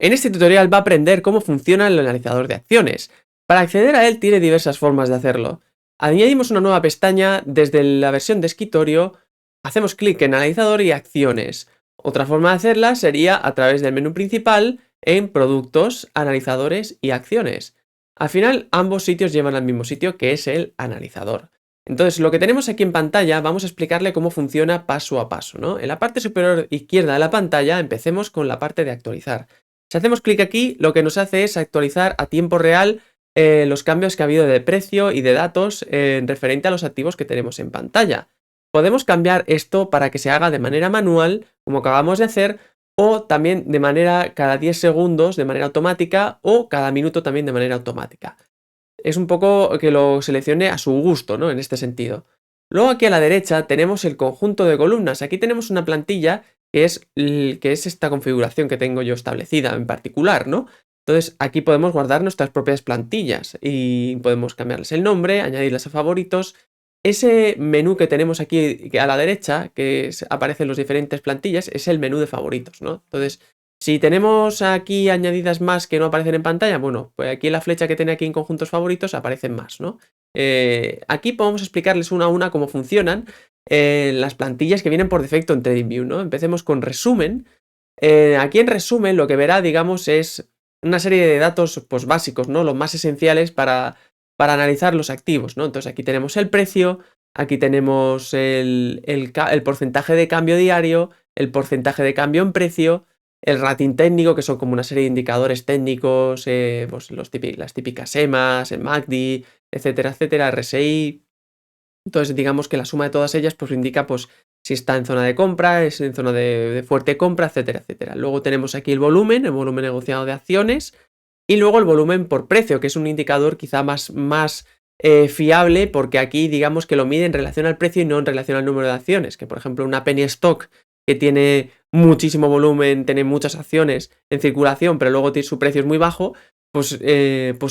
En este tutorial va a aprender cómo funciona el analizador de acciones. Para acceder a él tiene diversas formas de hacerlo. Añadimos una nueva pestaña desde la versión de escritorio, hacemos clic en analizador y acciones. Otra forma de hacerla sería a través del menú principal en productos, analizadores y acciones. Al final ambos sitios llevan al mismo sitio, que es el analizador. Entonces lo que tenemos aquí en pantalla vamos a explicarle cómo funciona paso a paso, ¿no? En la parte superior izquierda de la pantalla empecemos con la parte de actualizar. Si hacemos clic aquí, lo que nos hace es actualizar a tiempo real los cambios que ha habido de precio y de datos referente a los activos que tenemos en pantalla. Podemos cambiar esto para que se haga de manera manual, como acabamos de hacer, o también de manera cada 10 segundos de manera automática o cada minuto también de manera automática. Es un poco que lo seleccione a su gusto, ¿no? En este sentido. Luego aquí a la derecha tenemos el conjunto de columnas. Aquí tenemos una plantilla que es esta configuración que tengo yo establecida en particular, ¿no? Entonces aquí podemos guardar nuestras propias plantillas y podemos cambiarles el nombre, añadirlas a favoritos. Ese menú que tenemos aquí a la derecha, aparecen las diferentes plantillas, es el menú de favoritos, ¿no? Entonces, si tenemos aquí añadidas más que no aparecen en pantalla, bueno, pues aquí en la flecha que tiene aquí en conjuntos favoritos aparecen más, ¿no? Aquí podemos explicarles una a una cómo funcionan las plantillas que vienen por defecto en TradingView, ¿no? Empecemos con resumen. Aquí en resumen lo que verá, digamos, es una serie de datos pues, básicos, ¿no? Los más esenciales para analizar los activos, ¿no? Entonces aquí tenemos el precio, aquí tenemos el porcentaje de cambio diario, el porcentaje de cambio en precio, el rating técnico, que son como una serie de indicadores técnicos, pues las típicas EMAs, el MACD, etcétera, etcétera, RSI. Entonces, digamos que la suma de todas ellas pues indica pues si está en zona de compra, es en zona de fuerte compra, etcétera, etcétera. Luego tenemos aquí el volumen negociado de acciones y luego el volumen por precio, que es un indicador quizá más fiable porque aquí digamos que lo mide en relación al precio y no en relación al número de acciones, que por ejemplo una penny stock que tiene muchísimo volumen, tiene muchas acciones en circulación, pero luego su precio es muy bajo, pues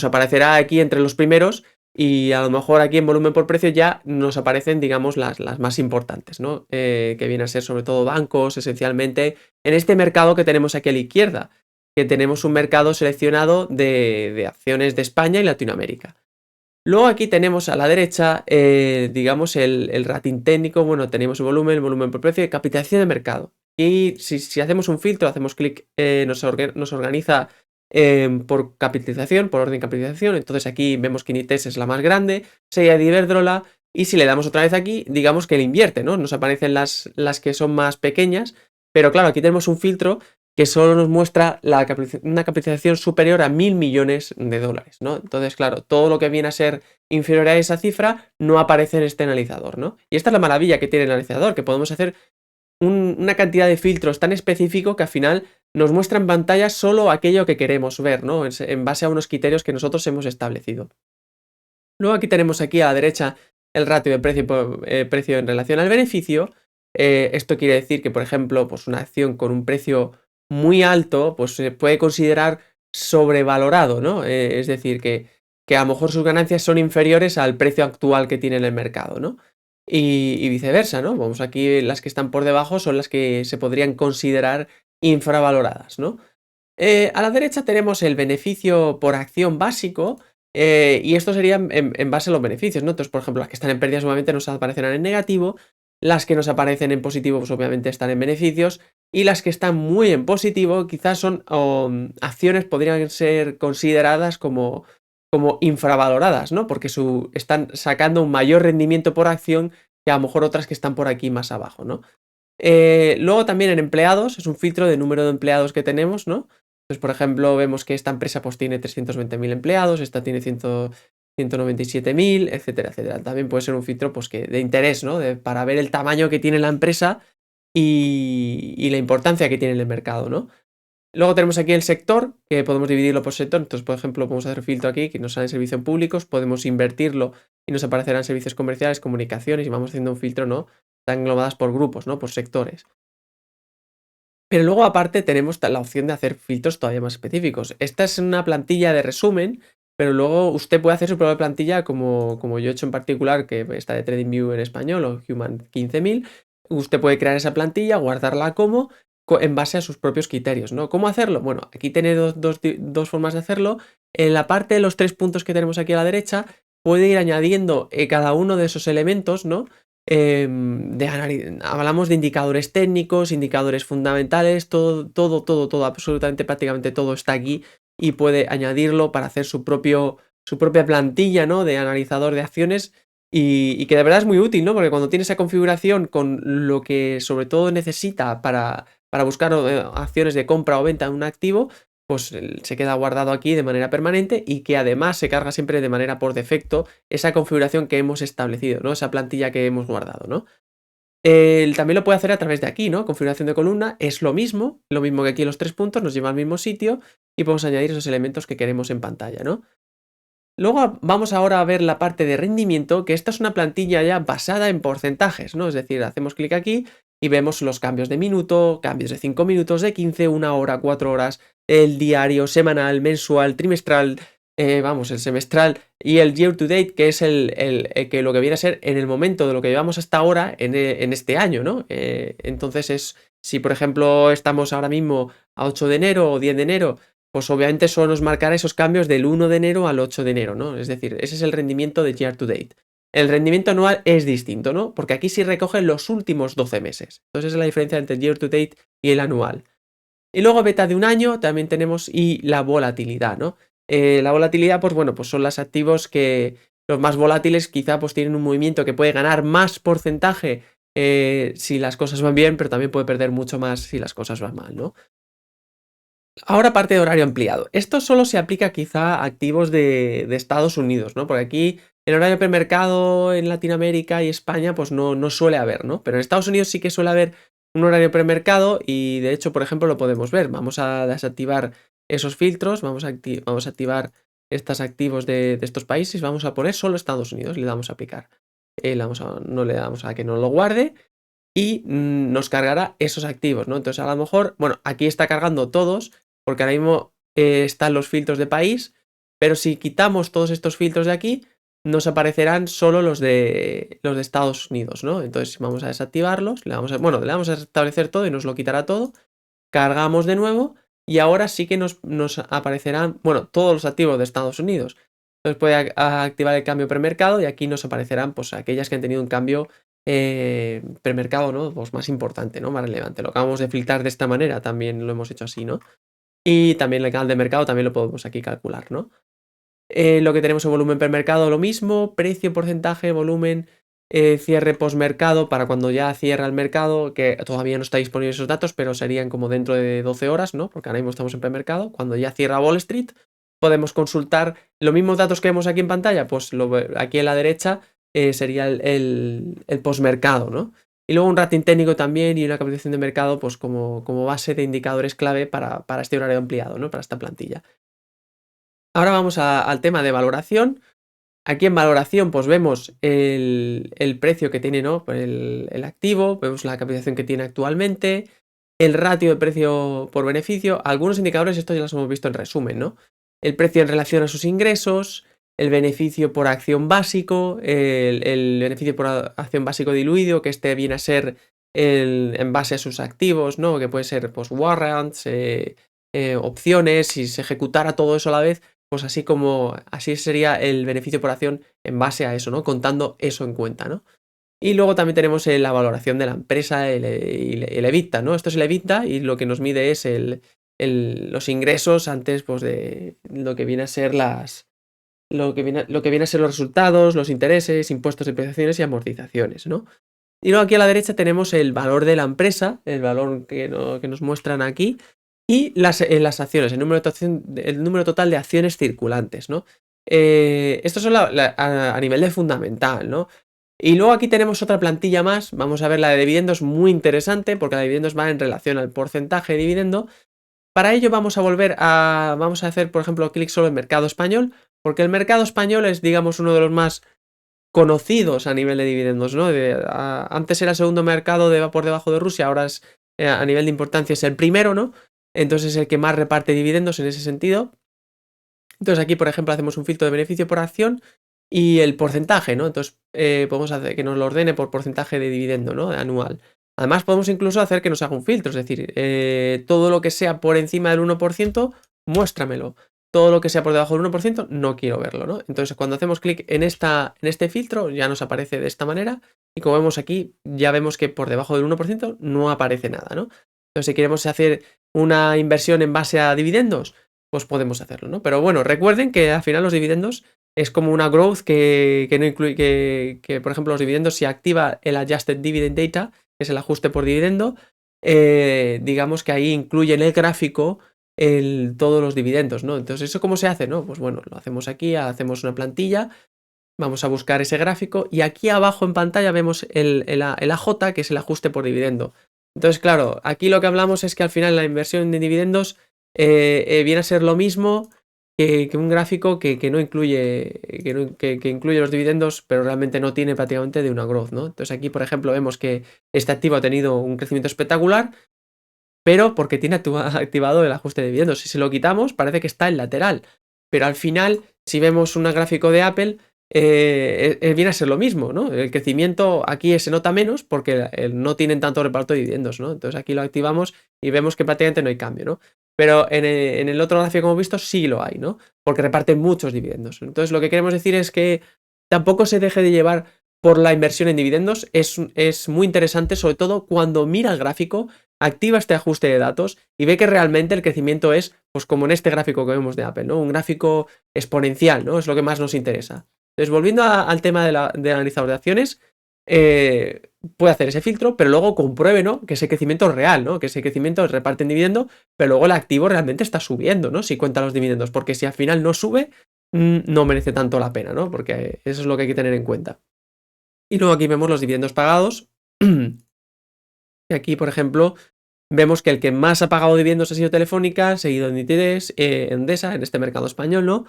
aparecerá aquí entre los primeros y a lo mejor aquí en volumen por precio ya nos aparecen, digamos, las más importantes, ¿no? Que vienen a ser sobre todo bancos, esencialmente, en este mercado que tenemos aquí a la izquierda, que tenemos un mercado seleccionado de acciones de España y Latinoamérica. Luego aquí tenemos a la derecha, digamos, el rating técnico, bueno, tenemos el volumen por precio y capitalización de mercado. Y si hacemos un filtro, hacemos clic, nos organiza por capitalización, por orden de capitalización. Entonces aquí vemos que Inditex es la más grande, sería de Iberdrola, y si le damos otra vez aquí, digamos que le invierte, ¿no? Nos aparecen las que son más pequeñas, pero claro, aquí tenemos un filtro que solo nos muestra una capitalización superior a 1.000 millones de dólares, ¿no? Entonces, claro, todo lo que viene a ser inferior a esa cifra no aparece en este analizador, ¿no? Y esta es la maravilla que tiene el analizador, que podemos hacer una cantidad de filtros tan específico que al final nos muestra en pantalla solo aquello que queremos ver, ¿no? En base a unos criterios que nosotros hemos establecido. Luego aquí tenemos aquí a la derecha el ratio de precio en relación al beneficio. Esto quiere decir que, por ejemplo, pues una acción con un precio muy alto, pues se puede considerar sobrevalorado, ¿no? Es decir, que a lo mejor sus ganancias son inferiores al precio actual que tiene en el mercado, ¿no? Y viceversa, ¿no? Vamos, aquí las que están por debajo son las que se podrían considerar infravaloradas, ¿no? A la derecha tenemos el beneficio por acción básico, y esto sería en base a los beneficios, ¿no? Entonces, por ejemplo, las que están en pérdidas obviamente nos aparecerán en negativo, las que nos aparecen en positivo pues obviamente están en beneficios, y las que están muy en positivo quizás son acciones podrían ser consideradas como infravaloradas, ¿no? Porque están sacando un mayor rendimiento por acción que a lo mejor otras que están por aquí más abajo, ¿no? Luego también en empleados, es un filtro de número de empleados que tenemos, ¿no? Entonces, por ejemplo, vemos que esta empresa pues tiene 320.000 empleados, esta tiene 197.000, etcétera, etcétera. También puede ser un filtro pues, de interés, ¿no? Para ver el tamaño que tiene la empresa y la importancia que tiene en el mercado, ¿no? Luego tenemos aquí el sector, que podemos dividirlo por sector. Entonces, por ejemplo, podemos hacer filtro aquí, que nos sale servicios públicos, podemos invertirlo y nos aparecerán servicios comerciales, comunicaciones, y vamos haciendo un filtro, ¿no? Están englobadas por grupos, ¿no? Por sectores. Pero luego aparte tenemos la opción de hacer filtros todavía más específicos. Esta es una plantilla de resumen, pero luego usted puede hacer su propia plantilla como yo he hecho en particular, que está de TradingView en español o Human 15.000. Usted puede crear esa plantilla, guardarla como en base a sus propios criterios, ¿no? ¿Cómo hacerlo? Bueno, aquí tiene dos formas de hacerlo. En la parte de los 3 puntos que tenemos aquí a la derecha, puede ir añadiendo cada uno de esos elementos, ¿no? Hablamos de indicadores técnicos, indicadores fundamentales, todo, absolutamente prácticamente todo está aquí y puede añadirlo para hacer su propia plantilla, ¿no? De analizador de acciones y que de verdad es muy útil, ¿no? Porque cuando tiene esa configuración con lo que sobre todo necesita para buscar acciones de compra o venta en un activo, pues se queda guardado aquí de manera permanente y que además se carga siempre de manera por defecto esa configuración que hemos establecido, ¿no? Esa plantilla que hemos guardado, ¿no? También lo puede hacer a través de aquí, ¿no? Configuración de columna es lo mismo que aquí en los 3 puntos, nos lleva al mismo sitio y podemos añadir esos elementos que queremos en pantalla, ¿no? Luego vamos ahora a ver la parte de rendimiento, que esta es una plantilla ya basada en porcentajes, ¿no? Es decir, hacemos clic aquí y vemos los cambios de minuto, cambios de 5 minutos, de 15, 1 hora, 4 horas, el diario, semanal, mensual, trimestral, el semestral y el year to date, que es que lo que viene a ser en el momento de lo que llevamos hasta ahora en este año, ¿no? Entonces si por ejemplo estamos ahora mismo a 8 de enero o 10 de enero, pues obviamente solo nos marcará esos cambios del 1 de enero al 8 de enero, ¿no? Es decir, ese es el rendimiento de year to date. El rendimiento anual es distinto, ¿no? Porque aquí sí recoge los últimos 12 meses. Entonces es la diferencia entre el year to date y el anual. Y luego beta de un año también tenemos y la volatilidad, ¿no? La volatilidad, pues bueno, pues son los activos que los más volátiles quizá pues tienen un movimiento que puede ganar más porcentaje si las cosas van bien, pero también puede perder mucho más si las cosas van mal, ¿no? Ahora parte de horario ampliado. Esto solo se aplica quizá a activos de Estados Unidos, ¿no? Porque aquí el horario premercado en Latinoamérica y España pues no suele haber, ¿no? Pero en Estados Unidos sí que suele haber un horario premercado y de hecho, por ejemplo, lo podemos ver. Vamos a desactivar esos filtros, vamos a activar estos activos de estos países, vamos a poner solo Estados Unidos, le damos a aplicar. No le damos a que no lo guarde y nos cargará esos activos, ¿no? Entonces a lo mejor, bueno, aquí está cargando todos, porque ahora mismo están los filtros de país, pero si quitamos todos estos filtros de aquí, nos aparecerán solo los de Estados Unidos, ¿no? Entonces vamos a desactivarlos, le damos a establecer todo y nos lo quitará todo, cargamos de nuevo y ahora sí que nos aparecerán, bueno, todos los activos de Estados Unidos. Entonces puede activar el cambio premercado y aquí nos aparecerán pues aquellas que han tenido un cambio premercado, ¿no? Pues más importante, ¿no? Más relevante. Lo acabamos de filtrar de esta manera, también lo hemos hecho así, ¿no? Y también el canal de mercado también lo podemos aquí calcular, ¿no? Lo que tenemos en volumen premercado, lo mismo, precio, porcentaje, volumen, cierre postmercado para cuando ya cierra el mercado, que todavía no está disponible esos datos, pero serían como dentro de 12 horas, ¿no? Porque ahora mismo estamos en premercado. Cuando ya cierra Wall Street, podemos consultar los mismos datos que vemos aquí en pantalla, pues aquí en la derecha sería el postmercado, ¿no? Y luego un rating técnico también y una capitalización de mercado, pues como base de indicadores clave para este horario ampliado, ¿no? Para esta plantilla. Ahora vamos al tema de valoración. Aquí en valoración pues vemos el precio que tiene, ¿no? el activo, vemos la capitalización que tiene actualmente, el ratio de precio por beneficio, algunos indicadores, estos ya los hemos visto en resumen, ¿no? El precio en relación a sus ingresos, el beneficio por acción básico, el beneficio por acción básico diluido, que este viene a ser en base a sus activos, ¿no? Que puede ser pues warrants, opciones, si se ejecutara todo eso a la vez, pues así sería el beneficio por acción en base a eso, ¿no? Contando eso en cuenta, ¿no? Y luego también tenemos la valoración de la empresa, el EBITDA, ¿no? Esto es el EBITDA y lo que nos mide es los ingresos antes pues, de lo que viene a ser lo que viene a ser los resultados, los intereses, impuestos de prestaciones y amortizaciones, ¿no? Y luego aquí a la derecha tenemos el valor de la empresa, el valor que nos muestran aquí, y las acciones, el número total de acciones circulantes, ¿no? Estos son a nivel de fundamental, ¿no? Y luego aquí tenemos otra plantilla más, vamos a ver la de dividendos, muy interesante, porque la de dividendos va en relación al porcentaje de dividendo. Para ello vamos a hacer, por ejemplo, clic solo en mercado español, porque el mercado español es, digamos, uno de los más conocidos a nivel de dividendos, ¿no? Antes era el segundo mercado por debajo de Rusia, ahora a nivel de importancia es el primero, ¿no? Entonces es el que más reparte dividendos en ese sentido. Entonces aquí, por ejemplo, hacemos un filtro de beneficio por acción y el porcentaje, ¿no? Entonces podemos hacer que nos lo ordene por porcentaje de dividendo, ¿no? Anual. Además, podemos incluso hacer que nos haga un filtro, es decir, todo lo que sea por encima del 1%, muéstramelo. Todo lo que sea por debajo del 1%, no quiero verlo, ¿no? Entonces, cuando hacemos clic en este filtro, ya nos aparece de esta manera. Y como vemos aquí, ya vemos que por debajo del 1% no aparece nada, ¿no? Entonces, si queremos hacer una inversión en base a dividendos, pues podemos hacerlo, ¿no? Pero bueno, recuerden que al final los dividendos es como una growth que no incluye, que, por ejemplo, los dividendos, si activa el Adjusted Dividend Data, que es el ajuste por dividendo, digamos que ahí incluye en el gráfico todos los dividendos, ¿no? Entonces, ¿eso cómo se hace, no? Pues bueno, lo hacemos aquí, hacemos una plantilla, vamos a buscar ese gráfico y aquí abajo en pantalla vemos el AJ, que es el ajuste por dividendo. Entonces, claro, aquí lo que hablamos es que al final la inversión de dividendos viene a ser lo mismo que un gráfico que no incluye, que incluye los dividendos, pero realmente no tiene prácticamente de una growth, ¿no? Entonces aquí, por ejemplo, vemos que este activo ha tenido un crecimiento espectacular, pero porque tiene activado el ajuste de dividendos. Si se lo quitamos, parece que está en lateral. Pero al final, si vemos un gráfico de Apple, viene a ser lo mismo, ¿no? El crecimiento aquí se nota menos porque no tienen tanto reparto de dividendos, ¿no? Entonces aquí lo activamos y vemos que prácticamente no hay cambio, ¿no? Pero en el otro gráfico que hemos visto sí lo hay, ¿no? Porque reparten muchos dividendos. Entonces lo que queremos decir es que tampoco se deje de llevar por la inversión en dividendos. Es muy interesante, sobre todo cuando mira el gráfico, activa este ajuste de datos y ve que realmente el crecimiento es, pues como en este gráfico que vemos de Apple, ¿no? Un gráfico exponencial, ¿no? Es lo que más nos interesa. Entonces, volviendo al tema del analizador de acciones, puede hacer ese filtro, pero luego compruebe, ¿no? Que ese crecimiento es real, ¿no? Que ese crecimiento reparte en dividendo, pero luego el activo realmente está subiendo, ¿no? Si cuenta los dividendos, porque si al final no sube, no merece tanto la pena, ¿no? Porque eso es lo que hay que tener en cuenta. Y luego aquí vemos los dividendos pagados. Y aquí, por ejemplo, vemos que el que más ha pagado dividendos ha sido Telefónica, seguido de Nitidés, Endesa, en este mercado español, ¿no?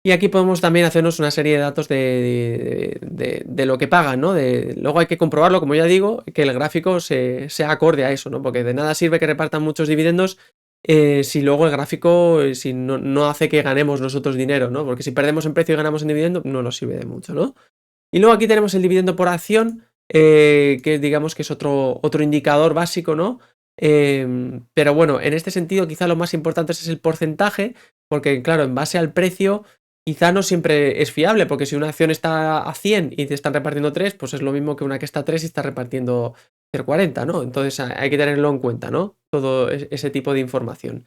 Y aquí podemos también hacernos una serie de datos de lo que pagan, ¿no? Luego hay que comprobarlo, como ya digo, que el gráfico sea acorde a eso, ¿no? Porque de nada sirve que repartan muchos dividendos si luego el gráfico si no hace que ganemos nosotros dinero, ¿no? Porque si perdemos en precio y ganamos en dividendo, no nos sirve de mucho, ¿no? Y luego aquí tenemos el dividendo por acción, que digamos que es otro indicador básico, ¿no? Pero bueno, en este sentido quizá lo más importante es el porcentaje, porque claro, en base al precio quizá no siempre es fiable, porque si una acción está a 100 y te están repartiendo 3, pues es lo mismo que una que está a 3 y está repartiendo 0,40, ¿no? Entonces hay que tenerlo en cuenta, ¿no? Todo ese tipo de información.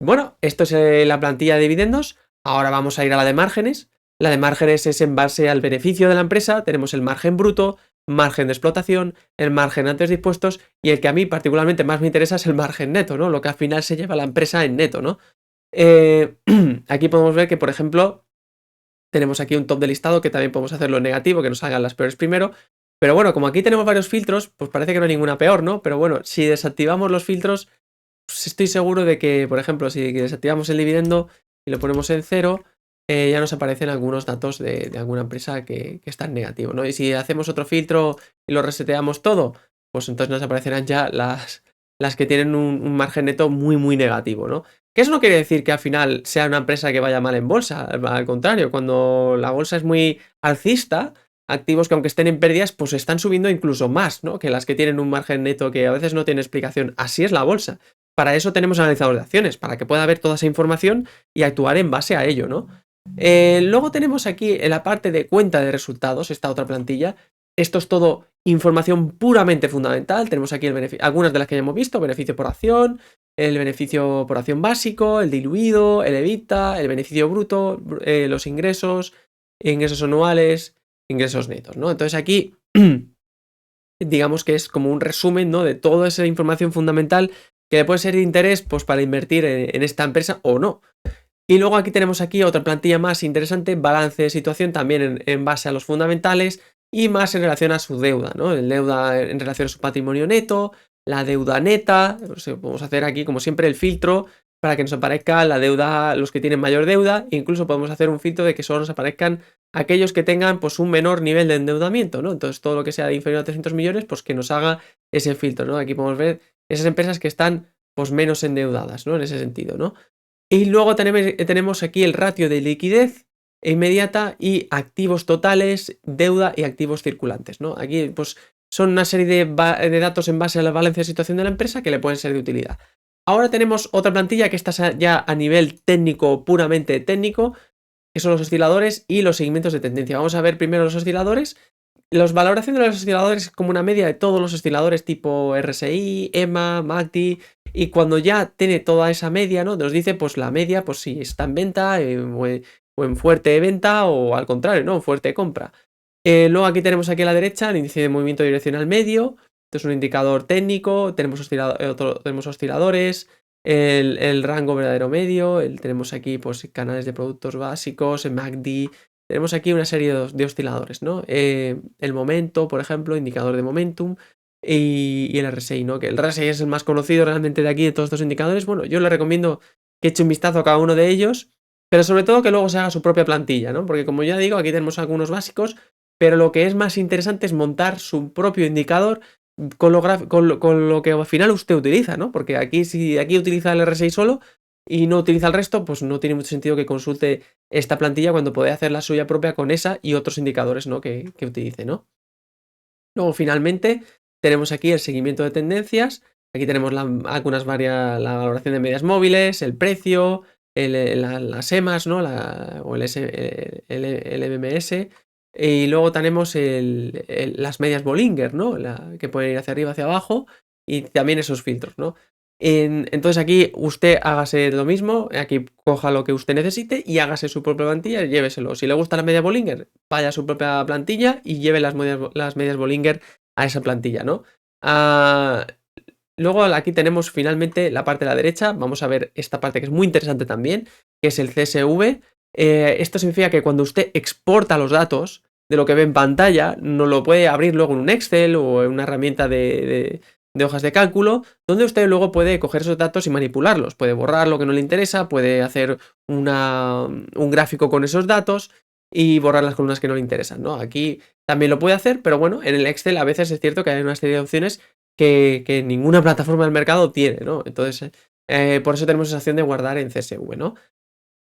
Bueno, esto es la plantilla de dividendos. Ahora vamos a ir a la de márgenes. La de márgenes es en base al beneficio de la empresa. Tenemos el margen bruto, margen de explotación, el margen antes de impuestos y el que a mí particularmente más me interesa es el margen neto, ¿no? Lo que al final se lleva la empresa en neto, ¿no? Aquí podemos ver que, por ejemplo, tenemos aquí un top de listado que también podemos hacerlo en negativo, que nos salgan las peores primero. Pero bueno, como aquí tenemos varios filtros, pues parece que no hay ninguna peor, ¿no? Pero bueno, si desactivamos los filtros, pues estoy seguro de que, por ejemplo, si desactivamos el dividendo y lo ponemos en 0, ya nos aparecen algunos datos de alguna empresa que está en negativo, ¿no? Y si hacemos otro filtro y lo reseteamos todo, pues entonces nos aparecerán ya las que tienen un margen neto muy, muy negativo, ¿no? Que eso no quiere decir que al final sea una empresa que vaya mal en bolsa, al contrario, cuando la bolsa es muy alcista, activos que aunque estén en pérdidas, pues están subiendo incluso más, ¿no? Que las que tienen un margen neto que a veces no tiene explicación. Así es la bolsa. Para eso tenemos analizador de acciones, para que pueda ver toda esa información y actuar en base a ello, ¿no? Luego tenemos aquí en la parte de cuenta de resultados, esta otra plantilla. Esto es todo información puramente fundamental. Tenemos aquí algunas de las que ya hemos visto: beneficio por acción, el beneficio por acción básico, el diluido, el EBITDA, el beneficio bruto, los ingresos, ingresos anuales, ingresos netos, ¿no? Entonces aquí digamos que es como un resumen, ¿no? De toda esa información fundamental que le puede ser de interés, pues, para invertir en esta empresa o no. Y luego aquí tenemos otra plantilla más interesante, balance de situación también en base a los fundamentales y más en relación a su deuda, ¿no? El deuda en relación a su patrimonio neto, la deuda neta. Pues, podemos hacer aquí, como siempre, el filtro para que nos aparezca la deuda, los que tienen mayor deuda. Incluso podemos hacer un filtro de que solo nos aparezcan aquellos que tengan, pues, un menor nivel de endeudamiento, ¿no? Entonces todo lo que sea de inferior a 300 millones, pues que nos haga ese filtro, ¿no? Aquí podemos ver esas empresas que están, pues, menos endeudadas, ¿no? En ese sentido, ¿no? Y luego tenemos aquí el ratio de liquidez inmediata y activos totales, deuda y activos circulantes, ¿no? Aquí, pues, son una serie de datos en base a la balanza de situación de la empresa que le pueden ser de utilidad. Ahora tenemos otra plantilla que está ya a nivel técnico, puramente técnico, que son los osciladores y los seguimientos de tendencia. Vamos a ver primero los osciladores. La valoración de los osciladores es como una media de todos los osciladores tipo RSI, EMA, MACD, y cuando ya tiene toda esa media, ¿no? Nos dice pues la media, pues si está en venta o en fuerte venta o al contrario, ¿no? En fuerte compra. Luego aquí tenemos aquí a la derecha el índice de movimiento direccional medio. Esto es un indicador técnico. Tenemos osciladores, el rango verdadero medio. Tenemos aquí pues canales de productos básicos, el MACD. Tenemos aquí una serie de osciladores, ¿no? El momento, por ejemplo, indicador de momentum. Y el RSI, ¿no? Que el RSI es el más conocido realmente de aquí de todos estos indicadores. Bueno, yo le recomiendo que eche un vistazo a cada uno de ellos, pero sobre todo que luego se haga su propia plantilla, ¿no? Porque como ya digo, aquí tenemos algunos básicos, pero lo que es más interesante es montar su propio indicador con lo que al final usted utiliza, ¿no? Porque aquí, si aquí utiliza el R6 solo y no utiliza el resto, pues no tiene mucho sentido que consulte esta plantilla cuando puede hacer la suya propia con esa y otros indicadores, ¿no? que utilice, ¿no? Luego, finalmente, tenemos aquí el seguimiento de tendencias. Aquí tenemos la valoración de medias móviles, el precio, las EMAs, ¿no? O el MMS. Y luego tenemos las medias Bollinger, ¿no? Que pueden ir hacia arriba, hacia abajo. Y también esos filtros, ¿no? Entonces aquí usted hágase lo mismo, aquí coja lo que usted necesite y hágase su propia plantilla y lléveselo. Si le gusta la media Bollinger, vaya a su propia plantilla y lleve las medias Bollinger a esa plantilla, ¿no? Luego aquí tenemos finalmente la parte de la derecha. Vamos a ver esta parte que es muy interesante también, que es el CSV. Esto significa que cuando usted exporta los datos de lo que ve en pantalla, no lo puede abrir luego en un Excel o en una herramienta de hojas de cálculo, donde usted luego puede coger esos datos y manipularlos. Puede borrar lo que no le interesa, puede hacer un gráfico con esos datos y borrar las columnas que no le interesan, ¿no? Aquí también lo puede hacer, pero bueno, en el Excel a veces es cierto que hay una serie de opciones que ninguna plataforma del mercado tiene, ¿no? Entonces, por eso tenemos esa opción de guardar en CSV, ¿no?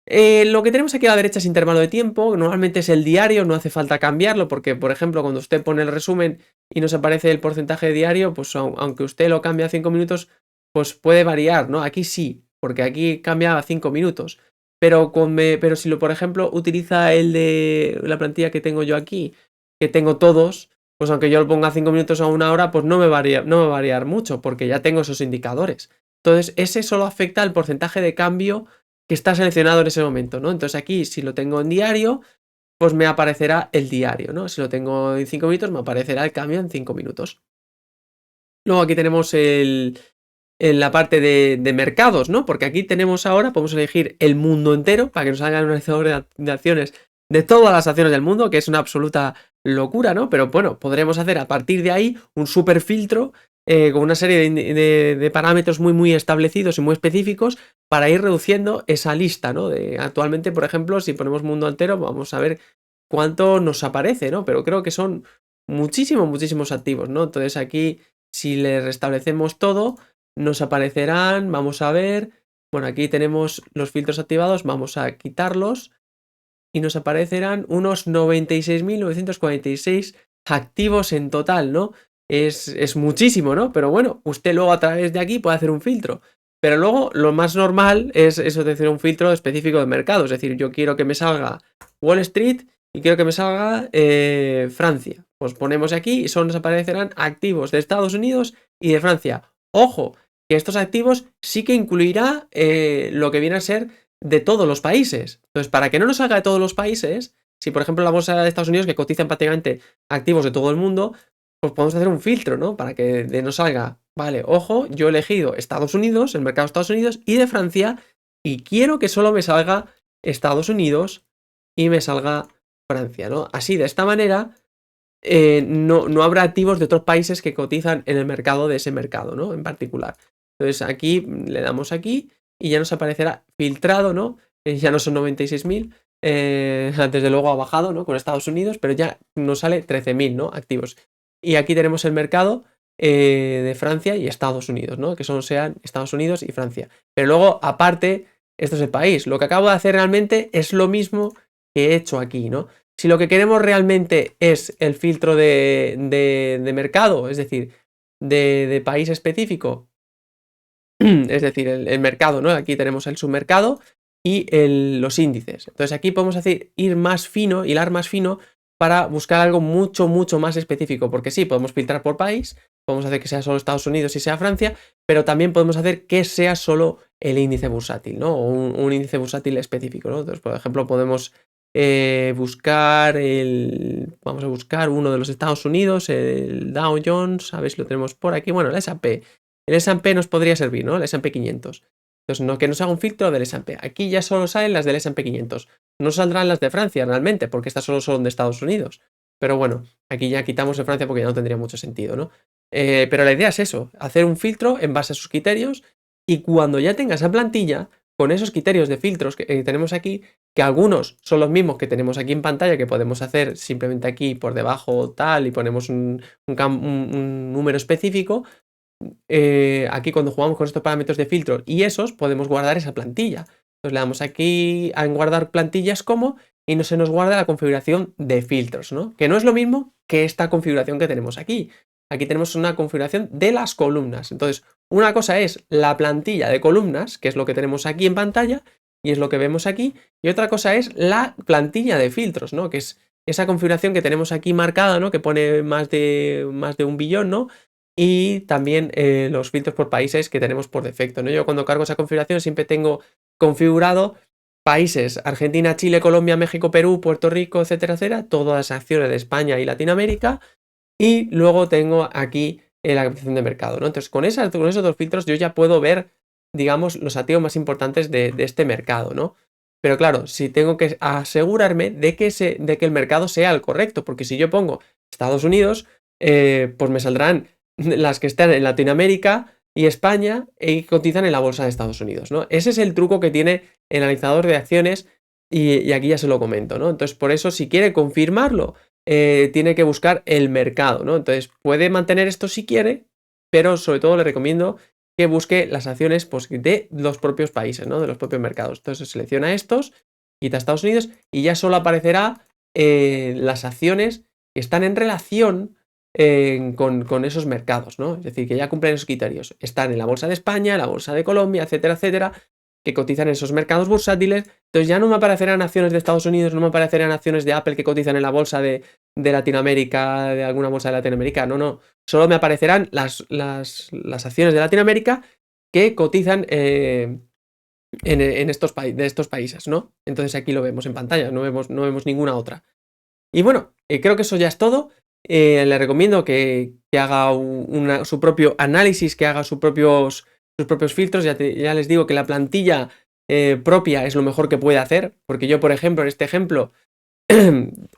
Lo que tenemos aquí a la derecha es intervalo de tiempo, normalmente es el diario, no hace falta cambiarlo porque, por ejemplo, cuando usted pone el resumen y nos aparece el porcentaje diario, pues aunque usted lo cambie a 5 minutos, pues puede variar, ¿no? Aquí sí, porque aquí cambia a 5 minutos, pero, pero si por ejemplo, utiliza el de la plantilla que tengo yo aquí, que tengo todos, pues aunque yo lo ponga a 5 minutos o a 1 hora, pues no me va a variar mucho, porque ya tengo esos indicadores. Entonces, ese solo afecta al porcentaje de cambio que está seleccionado en ese momento, ¿no? Entonces aquí, si lo tengo en diario, pues me aparecerá el diario, ¿no? Si lo tengo en 5 minutos, me aparecerá el cambio en 5 minutos. Luego aquí tenemos en la parte de mercados, ¿no? Porque aquí tenemos ahora, podemos elegir el mundo entero para que nos hagan un analizador de acciones de todas las acciones del mundo, que es una absoluta locura, ¿no? Pero bueno, podremos hacer a partir de ahí un super filtro con una serie de parámetros muy establecidos y muy específicos para ir reduciendo esa lista, ¿no? Actualmente, por ejemplo, si ponemos mundo entero, vamos a ver cuánto nos aparece, ¿no? Pero creo que son muchísimos activos, ¿no? Entonces aquí, si le restablecemos todo, nos aparecerán, vamos a ver, bueno, aquí tenemos los filtros activados, vamos a quitarlos y nos aparecerán unos 96.946 activos en total, ¿no? Es muchísimo, ¿no? Pero bueno, usted luego a través de aquí puede hacer un filtro. Pero luego lo más normal es eso de hacer un filtro específico de mercado. Es decir, yo quiero que me salga Wall Street y quiero que me salga Francia. Pues ponemos aquí y solo nos aparecerán activos de Estados Unidos y de Francia. Ojo, que estos activos sí que incluirá lo que viene a ser de todos los países. Entonces, para que no nos salga de todos los países, si por ejemplo la bolsa de Estados Unidos, que cotizan prácticamente activos de todo el mundo, pues podemos hacer un filtro, ¿no? Para que nos salga, vale, ojo, yo he elegido Estados Unidos, el mercado de Estados Unidos y de Francia, y quiero que solo me salga Estados Unidos y me salga Francia, ¿no? Así, de esta manera, no habrá activos de otros países que cotizan en el mercado de ese mercado, ¿no? En particular. Entonces aquí le damos aquí y ya nos aparecerá filtrado, ¿no? Ya no son 96.000, desde luego ha bajado, ¿no? Con Estados Unidos, pero ya nos sale 13.000, ¿no? Activos. Y aquí tenemos el mercado de Francia y Estados Unidos, ¿no? Que sean Estados Unidos y Francia. Pero luego, aparte, esto es el país. Lo que acabo de hacer realmente es lo mismo que he hecho aquí, ¿no? Si lo que queremos realmente es el filtro de mercado, es decir, de país específico, es decir, el mercado, ¿no? Aquí tenemos el submercado y los índices. Entonces aquí podemos ir más fino, hilar más fino para buscar algo mucho, mucho más específico, porque sí, podemos filtrar por país, podemos hacer que sea solo Estados Unidos y sea Francia, pero también podemos hacer que sea solo el índice bursátil, ¿no? O un índice bursátil específico, ¿no? Entonces, por ejemplo, podemos vamos a buscar uno de los Estados Unidos, el Dow Jones, a ver si lo tenemos por aquí, bueno, el S&P. El S&P nos podría servir, ¿no? El S&P 500. Entonces, no, que nos haga un filtro del S&P. Aquí ya solo salen las del S&P 500. No saldrán las de Francia realmente, porque estas solo son de Estados Unidos. Pero bueno, aquí ya quitamos de Francia porque ya no tendría mucho sentido, ¿no? Pero la idea es eso, hacer un filtro en base a sus criterios y cuando ya tenga esa plantilla, con esos criterios de filtros que tenemos aquí, que algunos son los mismos que tenemos aquí en pantalla, que podemos hacer simplemente aquí por debajo tal y ponemos un número específico, aquí cuando jugamos con estos parámetros de filtro y esos, podemos guardar esa plantilla. Entonces le damos aquí a en guardar plantillas como y no se nos guarda la configuración de filtros, ¿no? Que no es lo mismo que esta configuración que tenemos aquí. Aquí tenemos una configuración de las columnas. Entonces, una cosa es la plantilla de columnas, que es lo que tenemos aquí en pantalla y es lo que vemos aquí, y otra cosa es la plantilla de filtros, ¿no? Que es esa configuración que tenemos aquí marcada, ¿no? Que pone más de 1.000.000.000, ¿no? Y también los filtros por países que tenemos por defecto, ¿no? Yo cuando cargo esa configuración siempre tengo configurado países: Argentina, Chile, Colombia, México, Perú, Puerto Rico, etcétera, etcétera, todas las acciones de España y Latinoamérica, y luego tengo aquí la captación de mercado, ¿no? Entonces con esos dos filtros yo ya puedo ver, digamos, los activos más importantes de este mercado, ¿no? Pero claro, si tengo que asegurarme de que el mercado sea el correcto, porque si yo pongo Estados Unidos, pues me saldrán las que están en Latinoamérica y España y cotizan en la bolsa de Estados Unidos, ¿no? Ese es el truco que tiene el analizador de acciones y aquí ya se lo comento, ¿no? Entonces, por eso, si quiere confirmarlo, tiene que buscar el mercado, ¿no? Entonces, puede mantener esto si quiere, pero sobre todo le recomiendo que busque las acciones pues, de los propios países, ¿no? De los propios mercados. Entonces, selecciona estos, quita Estados Unidos y ya solo aparecerá las acciones que están en relación con esos mercados, ¿no? Es decir, que ya cumplen esos criterios. Están en la bolsa de España, en la bolsa de Colombia, etcétera, etcétera, que cotizan en esos mercados bursátiles. Entonces ya no me aparecerán acciones de Estados Unidos, no me aparecerán acciones de Apple que cotizan en la bolsa de Latinoamérica, de alguna bolsa de Latinoamérica. No, no. Solo me aparecerán las acciones de Latinoamérica que cotizan en de estos países, ¿no? Entonces aquí lo vemos en pantalla, no vemos ninguna otra. Y bueno, creo que eso ya es todo. Le recomiendo que haga su propio análisis, que haga sus propios filtros. Ya les digo que la plantilla propia es lo mejor que puede hacer, porque yo, por ejemplo, en este ejemplo,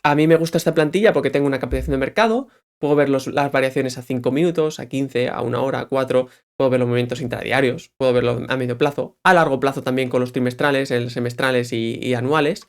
a mí me gusta esta plantilla porque tengo una captación de mercado, puedo ver las variaciones a 5 minutos, a 15, a 1 hora, a 4, puedo ver los movimientos intradiarios, puedo verlos a medio plazo, a largo plazo también con los trimestrales, semestrales y anuales.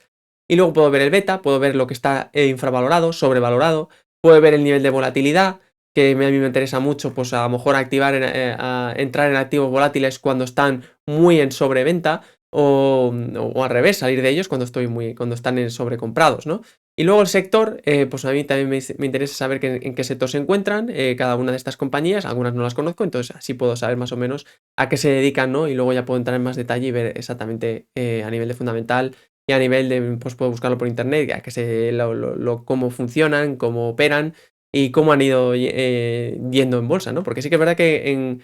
Y luego puedo ver el beta, puedo ver lo que está infravalorado, sobrevalorado, puedo ver el nivel de volatilidad, que a mí me interesa mucho, pues a lo mejor entrar en activos volátiles cuando están muy en sobreventa o al revés, salir de ellos cuando están en sobrecomprados, ¿no? Y luego el sector, pues a mí también me interesa saber en qué sector se encuentran cada una de estas compañías, algunas no las conozco, entonces así puedo saber más o menos a qué se dedican, ¿no? Y luego ya puedo entrar en más detalle y ver exactamente a nivel de fundamental y a nivel de, pues puedo buscarlo por internet, ya que sé cómo funcionan, cómo operan y cómo han ido yendo en bolsa, ¿no? Porque sí que es verdad que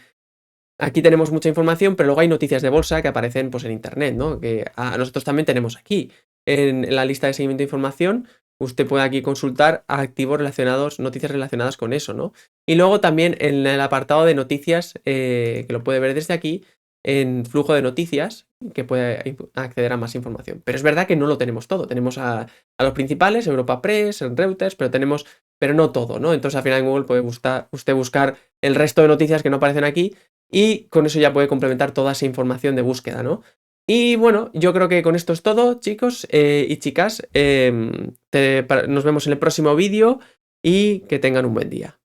aquí tenemos mucha información, pero luego hay noticias de bolsa que aparecen pues en internet, ¿no? Que nosotros también tenemos aquí. En la lista de seguimiento de información, usted puede aquí consultar activos relacionados, noticias relacionadas con eso, ¿no? Y luego también en el apartado de noticias, que lo puede ver desde aquí, en flujo de noticias, que puede acceder a más información. Pero es verdad que no lo tenemos todo. Tenemos a los principales, Europa Press, Reuters, pero no todo, ¿no? Entonces al final en Google puede usted buscar el resto de noticias que no aparecen aquí y con eso ya puede complementar toda esa información de búsqueda, ¿no? Y bueno, yo creo que con esto es todo, chicos y chicas. Nos vemos en el próximo vídeo y que tengan un buen día.